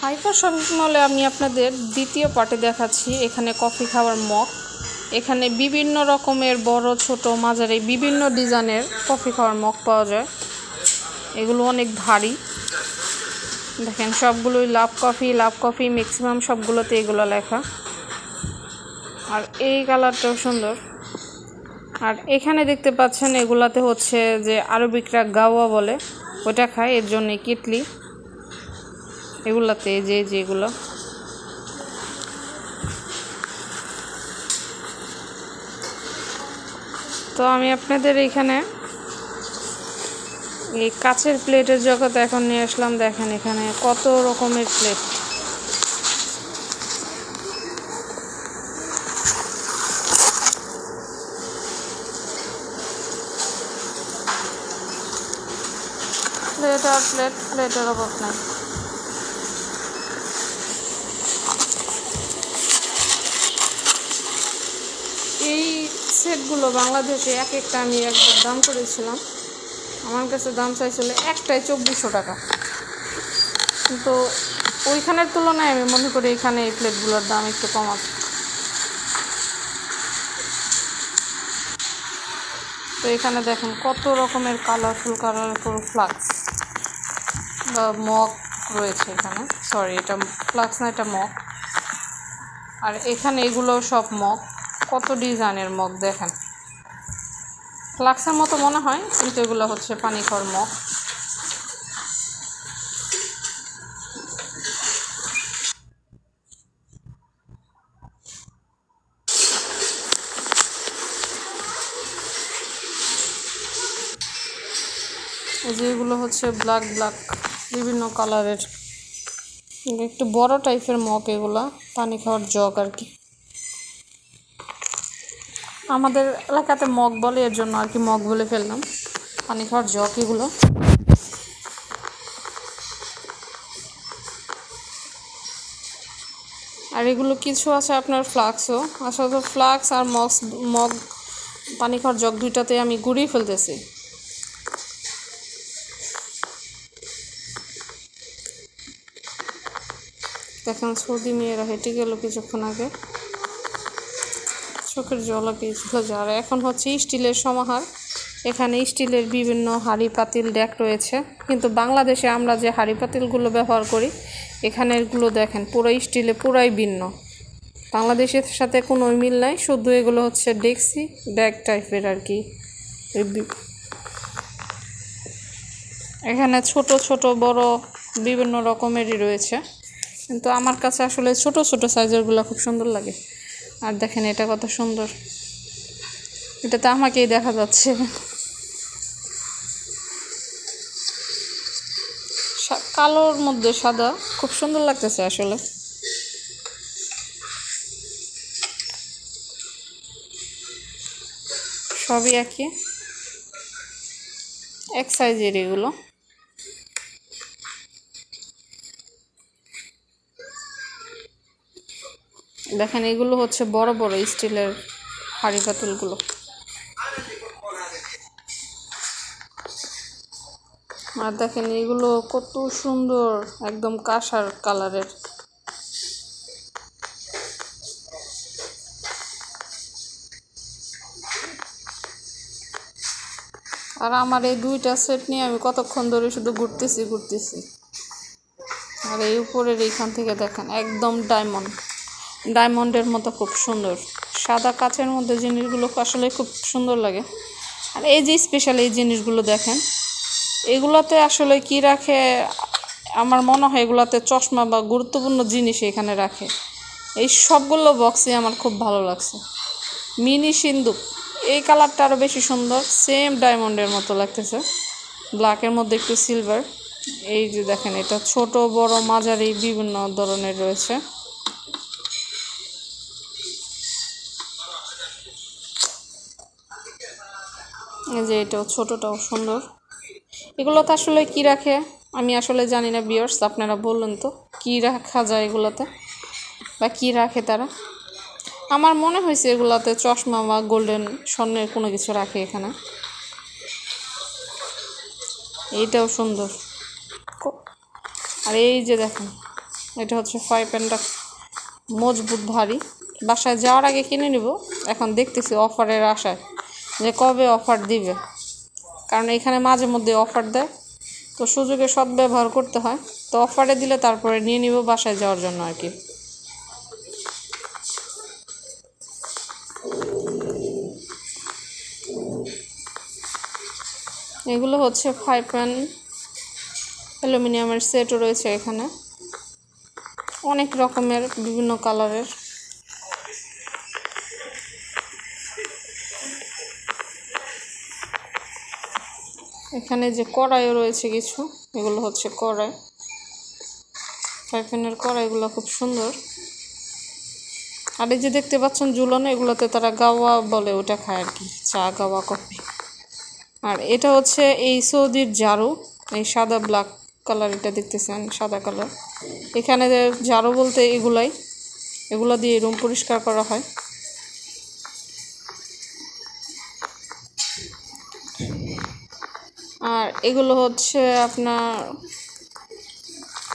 Hyper shopping মলে আমি আপনাদের দ্বিতীয় পার্টে দেখাচ্ছি। এখানে কফি খাওয়ার মগ, এখানে বিভিন্ন রকমের বড় ছোট মাঝারি বিভিন্ন ডিজাইনের কফি খাওয়ার মগ পাওয়া যায়। এগুলো অনেক ভারী, দেখেন সবগুলোই লাভ কফি ম্যাক্সিমাম সবগুলোতে এগুলো লেখা। আর এই কালারটাও সুন্দর। আর এখানে দেখতে পাচ্ছেন এগুলাতে হচ্ছে যে আরবিকরা গাওয়া বলে, ওটা খায়, এর জন্য কিটলি এগুলাতে যেগুলো। তো আমি আপনাদের এখানে এই কাচের প্লেটের জগতে এখন নিয়ে আসলাম। দেখেন এখানে কত রকমের প্লেট। প্লেটের অভাব নাই। এই সেটগুলো বাংলাদেশে এক একটা আমি একবার দাম করেছিলাম, আমার কাছে দাম চাইছিল একটাই 2400 টাকা, কিন্তু ওইখানের তুলনায় আমি মনে করি এখানে এই প্লেটগুলোর দাম একটু কম আছে। তো এখানে দেখেন কত রকমের কালারফুল ফ্লাক্স বা মগ রয়েছে এখানে। সরি, এটা ফ্লাক্স না, এটা মগ। আর এখানে এগুলো সব মগ, কত ডিজাইনের মগ দেখেন। ফ্লাক্সের মতো মনে হয়, কিন্তু এগুলো হচ্ছে পানি খাওয়ার মগ। যেগুলো হচ্ছে ব্ল্যাক বিভিন্ন কালারের, একটু বড় টাইপের মগ, এগুলা পানি খাওয়ার জগ আর কি। আমাদের এলাকাতে মগ বলে, এর জন্য আর কি মগ বলে ফেললাম, পানি খাওয়ার জগ এগুলো। আর এগুলো কিছু আছে আপনার ফ্লাক্সও। আসলে ফ্লাক্স আর মগ পানি খাওয়ার জগ দুইটাতে আমি গুড়িয়ে ফেলতেছি। দেখেন সৌদি মেয়েরা হেঁটে গেল কিছুক্ষণ আগে, চোখের জল পেয়েছিল যার। এখন হচ্ছে স্টিলের সমাহার। এখানে স্টিলের বিভিন্ন হাঁড়ি পাতিল ডেক রয়েছে, কিন্তু বাংলাদেশে আমরা যে হাঁড়ি পাতিলগুলো ব্যবহার করি এখানেরগুলো দেখেন পুরো স্টিলে, পুরাই ভিন্ন। বাংলাদেশের সাথে কোনো মিল নাই, শুধু এগুলো হচ্ছে ডেক টাইপের আর কি। এখানে ছোট ছোট বড় বিভিন্ন রকমেরই রয়েছে, কিন্তু আমার কাছে আসলে ছোট সাইজেরগুলো খুব সুন্দর লাগে। আর দেখেন এটা কত সুন্দর, এটাতে আমাকেই দেখা যাচ্ছে। কালোর মধ্যে সাদা, খুব সুন্দর লাগতেছে আসলে। সবই এক সাইজের এগুলো। দেখেন এগুলো হচ্ছে বড় বড় স্টিলের হাঁড়ি পাতিলগুলো। আর দেখেন এগুলো কত সুন্দর, একদম কাঁসার কালারের। আর আমার এই দুইটা সেট নিয়ে আমি কতক্ষণ ধরে শুধু ঘুরতেছি। আর এই উপরের এইখান থেকে দেখেন একদম ডায়মন্ডের মতো, খুব সুন্দর সাদা কাচের মধ্যে জিনিসগুলো আসলে খুব সুন্দর লাগে। আর এই যে স্পেশাল এই জিনিসগুলো দেখেন, এগুলাতে আসলে কি রাখে, আমার মনে হয় এগুলাতে চশমা বা গুরুত্বপূর্ণ জিনিস এখানে রাখে। এই সবগুলো বক্সই আমার খুব ভালো লাগছে। মিনি সিন্দুক, এই কালারটা আরও বেশি সুন্দর, সেম ডায়মন্ডের মতো লাগতেছে, ব্ল্যাকের মধ্যে একটু সিলভার। এই যে দেখেন এটা ছোট বড় মাঝারি বিভিন্ন ধরনের রয়েছে। এই যে এটাও ছোটটাও সুন্দর। এগুলোতে আসলে কি রাখে আমি আসলে জানি না ভিউয়ার্স, আপনারা বললেন তো কি রাখা যায় এগুলোতে, বা কি রাখে তারা। আমার মনে হয়েছে এগুলোতে চশমা বা গোল্ডেন স্বর্ণের কোনো কিছু রাখে এখানে। এইটাও সুন্দর। আর এই যে দেখেন এটা হচ্ছে ফ্রাই প্যানটা মজবুত ভারী, বাসায় যাওয়ার আগে কিনে নিব। এখন দেখতেছি অফারের আশায় যে কবে অফার দিবে, কারণ এখানে মাঝে মধ্যে অফার দেয়, তো সুযোগে সদ্ব্যবহার করতে হয়। তো অফারে দিলে তারপরে নিয়ে নিব বাসায় যাওয়ার জন্য আর কি। এগুলো হচ্ছে ফ্রাই প্যান, অ্যালুমিনিয়ামের সেটও রয়েছে এখানে, অনেক রকমের বিভিন্ন কালারের। এখানে যে কড়াইও রয়েছে কিছু, এগুলো হচ্ছে কড়াই, ফ্রাই প্যানের কড়াইগুলো খুব সুন্দর। আর এই যে দেখতে পাচ্ছেন ঝুলানো, এগুলোতে তারা গাওয়া বলে, ওটা খায় আর কি, চা গাওয়া কফি। আর এটা হচ্ছে এই সৌদির ঝাড়ু, এই সাদা ব্ল্যাক কালার, এটা দেখতেছেন সাদা কালার। এখানে ঝাড়ু বলতে এগুলো দিয়ে রুম পরিষ্কার করা হয়। আর এগুলো হচ্ছে আপনার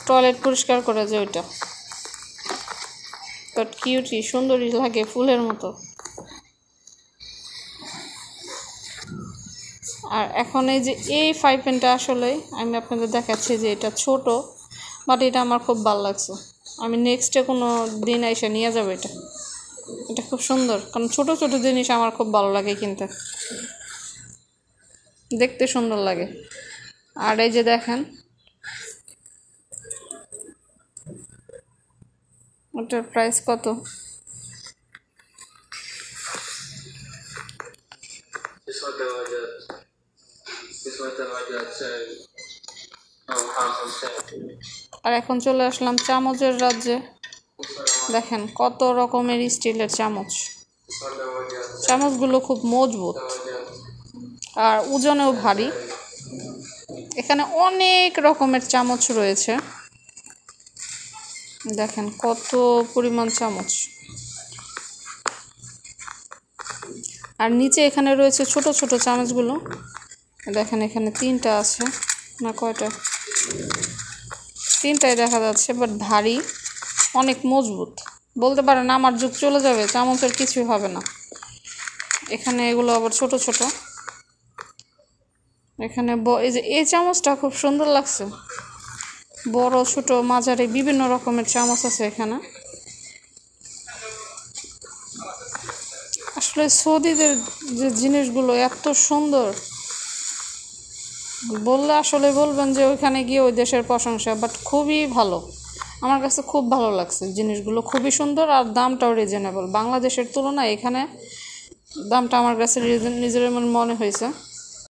টয়লেট পরিষ্কার করে, যে ওইটা বাট কিউটি, সুন্দরই লাগে, ফুলের মতো। আর এখন এই যে এই ফ্রাই প্যানটা আসলে আমি আপনাদের দেখাচ্ছি যে এটা ছোট, বাট এটা আমার খুব ভালো লাগছে। আমি নেক্সটে কোনো দিন এসে নিয়ে যাবো এটা। এটা খুব সুন্দর, কারণ ছোট ছোট জিনিস আমার খুব ভালো লাগে কিনতে, দেখতে সুন্দর লাগে। আর এই যে দেখেন, ওটার প্রাইস কত? আর এখন চলে আসলাম চামচের রাজ্যে। দেখেন কত রকমের স্টিলের চামচ, চামচগুলো খুব মজবুত আর ওজনেও ভারী। এখানে অনেক রকমের চামচ রয়েছে, দেখেন কত পরিমাণ চামচ। আর নিচে এখানে রয়েছে ছোট ছোট চামচগুলো, দেখেন এখানে 3টা আছে না কয়টা, 3টাই দেখা যাচ্ছে, বাট ভারী, অনেক মজবুত। বলতে পারেন আমার যুগ চলে যাবে, চামচের কিছুই হবে না। এখানে এগুলো আবার ছোট ছোট। এখানে এই যে এই চামচটা খুব সুন্দর লাগছে, বড় ছোট মাঝারি বিভিন্ন রকমের চামচ আছে এখানে। আসলে সৌদিদের যে জিনিসগুলো এত সুন্দর, বললে আসলে বলবেন যে ওইখানে গিয়ে ওই দেশের প্রশংসা, বাট খুবই ভালো। আমার কাছে খুব ভালো লাগছে জিনিসগুলো, খুবই সুন্দর। আর দামটাও রিজনেবল, বাংলাদেশের তুলনায় এখানে দামটা আমার কাছে নিজের মনে হয়েছে।